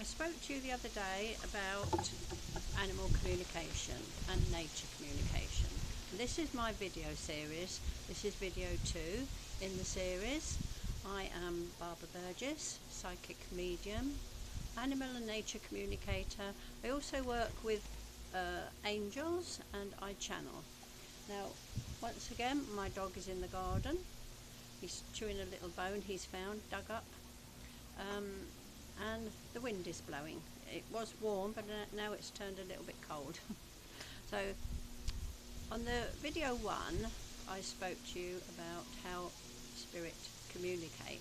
I spoke to you the other day about animal communication and nature communication. This is my video series. This is video 2 in the series. I am Barbara Burgess, psychic medium, animal and nature communicator. I also work with angels and I channel. Now, once again, my dog is in the garden. He's chewing a little bone he's found, dug up. And the wind is blowing. It was warm, but now it's turned a little bit cold. So on the video 1 I spoke to you about how spirit communicate.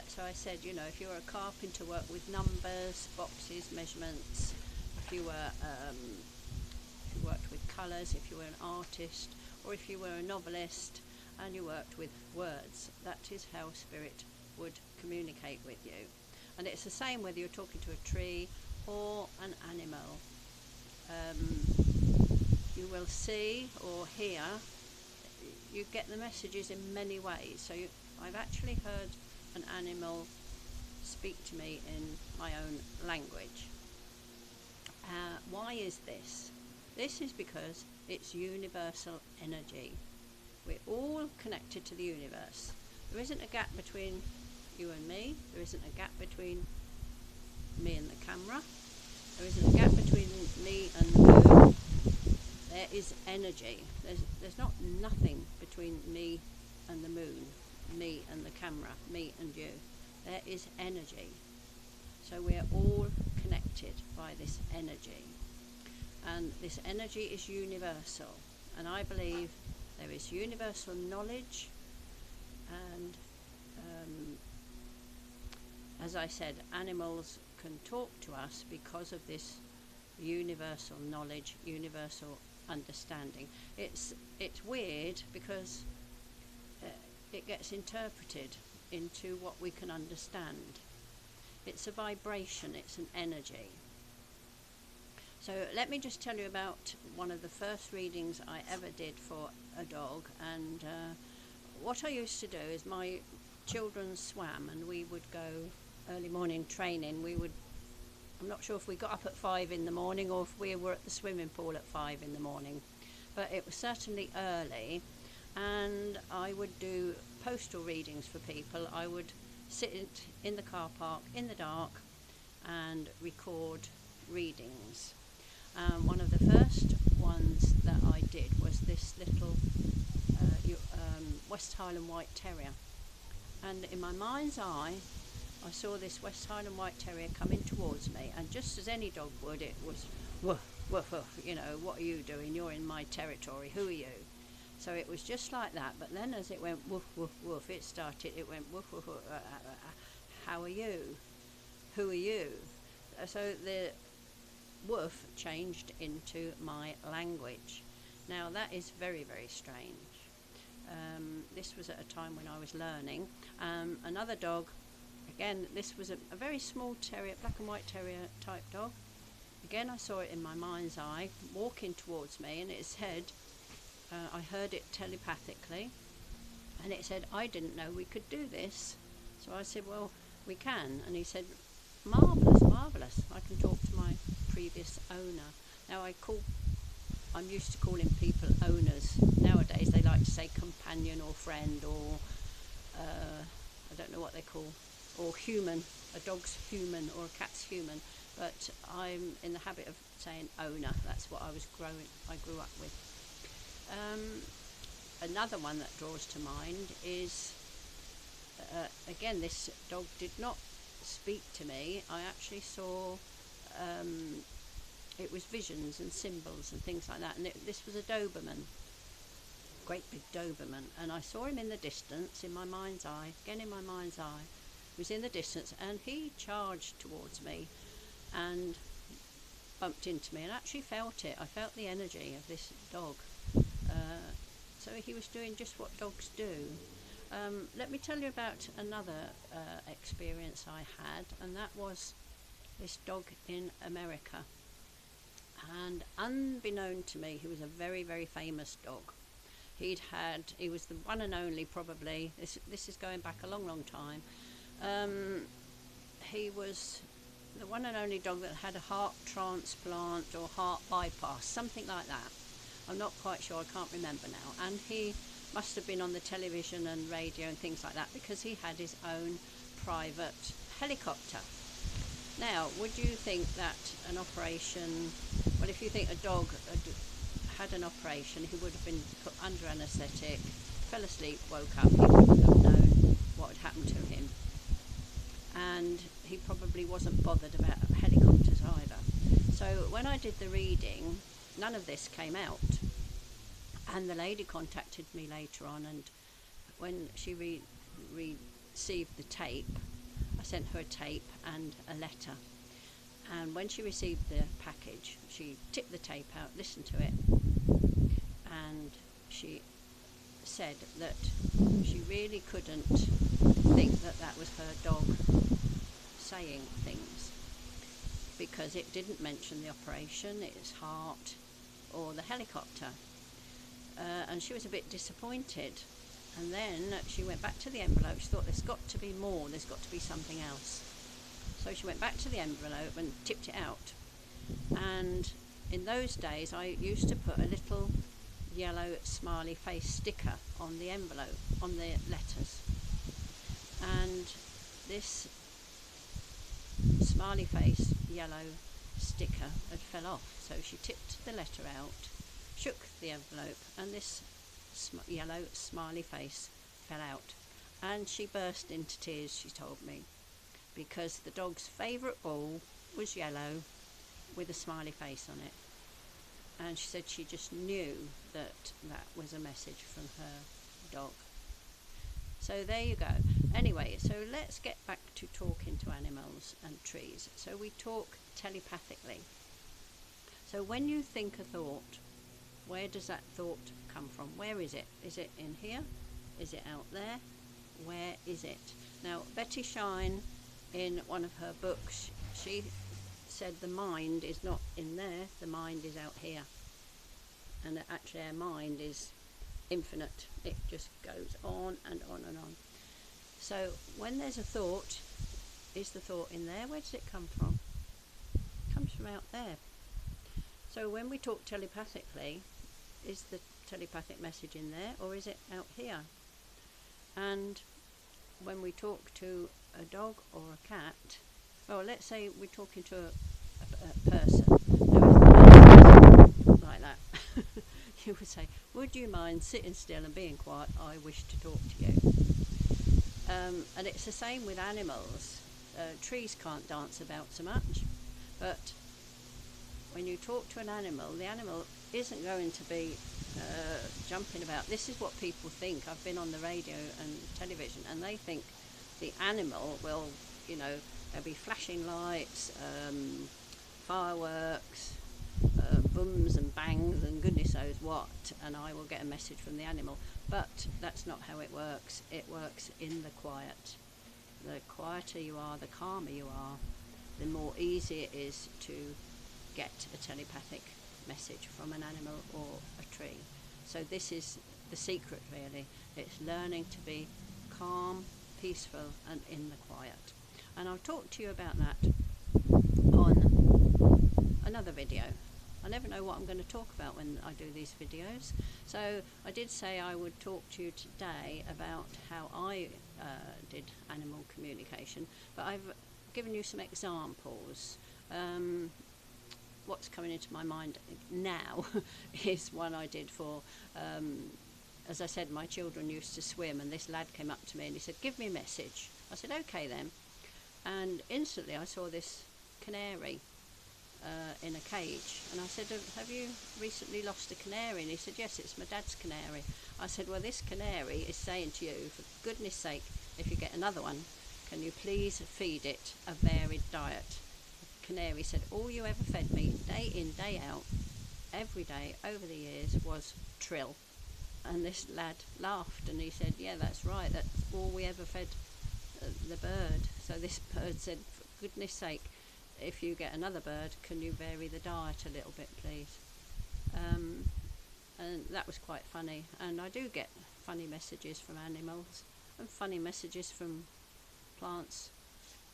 So I said, you know, if you're a carpenter, work with numbers, boxes, measurements. If you were if you worked with colours, if you were an artist, or if you were a novelist and you worked with words, that is how spirit would communicate with you. And it's the same whether you're talking to a tree or an animal. You will see or hear, you get the messages in many ways. So I've actually heard an animal speak to me in my own language. Why is this? This is because it's universal energy. We're all connected to the universe. There isn't a gap between you and me. There isn't a gap between me and the camera. There isn't a gap between me and the moon. There is energy. There's not nothing between me and the moon, me and the camera, me and you. There is energy. So we're all connected by this energy. And this energy is universal. And I believe there is universal knowledge and as I said, animals can talk to us because of this universal knowledge, universal understanding. It's weird because it gets interpreted into what we can understand. It's a vibration, it's an energy. So let me just tell you about one of the first readings I ever did for a dog. And what I used to do is my children swam and we would go early morning training. I'm not sure if we got up at 5 in the morning or if we were at the swimming pool at 5 in the morning, but it was certainly early. And I would do postal readings for people. I would sit in the car park in the dark and record readings. One of the first ones that I did was this little West Highland White Terrier, and in my mind's eye I saw this West Highland White Terrier coming towards me, and just as any dog would, it was woof, woof, woof, you know, what are you doing? You're in my territory, who are you? So it was just like that, but then as it went woof, woof, woof, it went woof, woof, woof, how are you? Who are you? So the woof changed into my language. Now that is very, very strange. This was at a time when I was learning. Another dog, again, this was a very small terrier, black and white terrier type dog. Again, I saw it in my mind's eye, walking towards me, and it said, I heard it telepathically, and it said, I didn't know we could do this. So I said, well, we can. And he said, marvellous, marvellous. I can talk to my previous owner. Now I'm used to calling people owners. Nowadays they like to say companion or friend or I don't know what they call, or human. A dog's human or a cat's human, but I'm in the habit of saying owner. That's what I grew up with. Another one that draws to mind is again, this dog did not speak to me. I actually saw it was visions and symbols and things like that, and this was a Doberman, great big Doberman, and I saw him in the distance in my mind's eye. Again, in my mind's eye, he was in the distance, and he charged towards me and bumped into me, and actually felt it. I felt the energy of this dog. So he was doing just what dogs do. Let me tell you about another experience I had, and that was this dog in America. And unbeknown to me, he was a very, very famous dog. He was the one and only, probably, this is going back a long, long time. He was the one and only dog that had a heart transplant or heart bypass, something like that. I'm not quite sure, I can't remember now. And he must have been on the television and radio and things like that because he had his own private helicopter. Now, would you think that an operation, well, if you think a dog had an operation, he would have been put under anaesthetic, fell asleep, woke up, he wouldn't have known what had happened to him. And he probably wasn't bothered about helicopters either. So when I did the reading, none of this came out. And the lady contacted me later on, and when she received the tape, I sent her a tape and a letter. And when she received the package, she tipped the tape out, listened to it, and she said that she really couldn't think that that was her dog saying things, because it didn't mention the operation, its heart, or the helicopter. And she was a bit disappointed. And then she went back to the envelope. She thought, there's got to be more, there's got to be something else. So she went back to the envelope and tipped it out. And in those days, I used to put a little yellow smiley face sticker on the envelope, on the letters. And this smiley face yellow sticker had fell off. So she tipped the letter out, shook the envelope, and this yellow smiley face fell out, and she burst into tears, she told me, because the dog's favourite ball was yellow with a smiley face on it, and she said she just knew that that was a message from her dog. So there you go. Anyway, so let's get back to talking to animals and trees. So we talk telepathically. So when you think a thought, where does that thought come from? Where is it? Is it in here? Is it out there? Where is it? Now, Betty Shine, in one of her books, she said the mind is not in there, the mind is out here. And actually our mind is infinite. It just goes on and on and on. So when there's a thought, is the thought in there? Where does it come from? It comes from out there. So when we talk telepathically, is the telepathic message in there, or is it out here? And when we talk to a dog or a cat, well, let's say we're talking to a person. Now, like that, you would say, would you mind sitting still and being quiet? I wish to talk to you. And it's the same with animals. Trees can't dance about so much, but when you talk to an animal, the animal isn't going to be jumping about. This is what people think. I've been on the radio and television, and they think the animal will, there'll be flashing lights, fireworks, booms and bangs and goodness knows what, and I will get a message from the animal. But that's not how it works. It works in the quiet. The quieter you are, the calmer you are, the more easy it is to get a telepathic message from an animal or a tree. So this is the secret, really. It's learning to be calm, peaceful, and in the quiet. And I'll talk to you about that on another video. I never know what I'm going to talk about when I do these videos. So I did say I would talk to you today about how I did animal communication, but I've given you some examples. What's coming into my mind now is one I did for, as I said, my children used to swim, and this lad came up to me and he said, give me a message. I said, okay then. And instantly I saw this canary in a cage, and I said, have you recently lost a canary? And he said, yes, it's my dad's canary. I said, well, this canary is saying to you, for goodness sake, if you get another one, can you please feed it a varied diet? Canary said, all you ever fed me, day in, day out, every day over the years, was trill. And this lad laughed and he said, yeah, that's right, that's all we ever fed the bird. So this bird said, for goodness sake, if you get another bird, can you vary the diet a little bit, please? And that was quite funny. And I do get funny messages from animals and funny messages from plants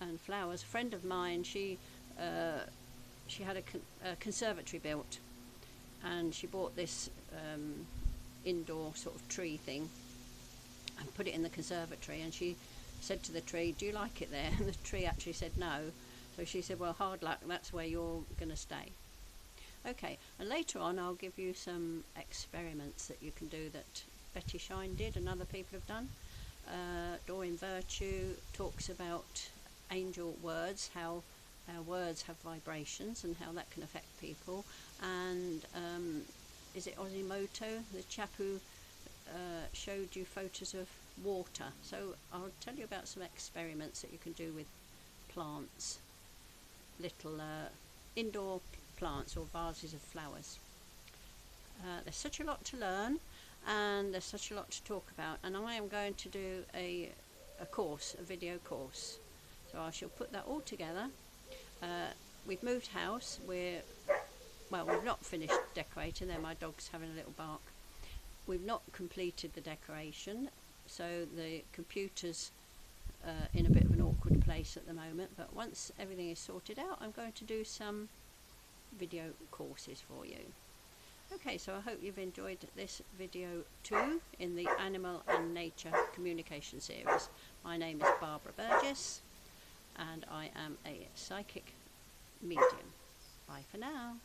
and flowers. A friend of mine, she had a conservatory built, and she bought this indoor sort of tree thing and put it in the conservatory, and she said to the tree, "Do you like it there?" And the tree actually said no. So she said, "Well, hard luck, that's where you're going to stay." Okay, and later on I'll give you some experiments that you can do that Betty Shine did and other people have done. Doreen Virtue talks about angel words, how our words have vibrations and how that can affect people. And is it Osimoto, the chap who showed you photos of water? So I'll tell you about some experiments that you can do with plants, little indoor plants or vases of flowers. There's such a lot to learn, and there's such a lot to talk about, and I am going to do a course, a video course, so I shall put that all together. We've moved house. We've not finished decorating. There, my dog's having a little bark. We've not completed the decoration, so the computer's in a bit of an awkward place at the moment, but once everything is sorted out, I'm going to do some video courses for you. Okay, so I hope you've enjoyed this video 2 in the Animal and Nature Communication series. My name is Barbara Burgess, and I am a psychic medium. Bye for now.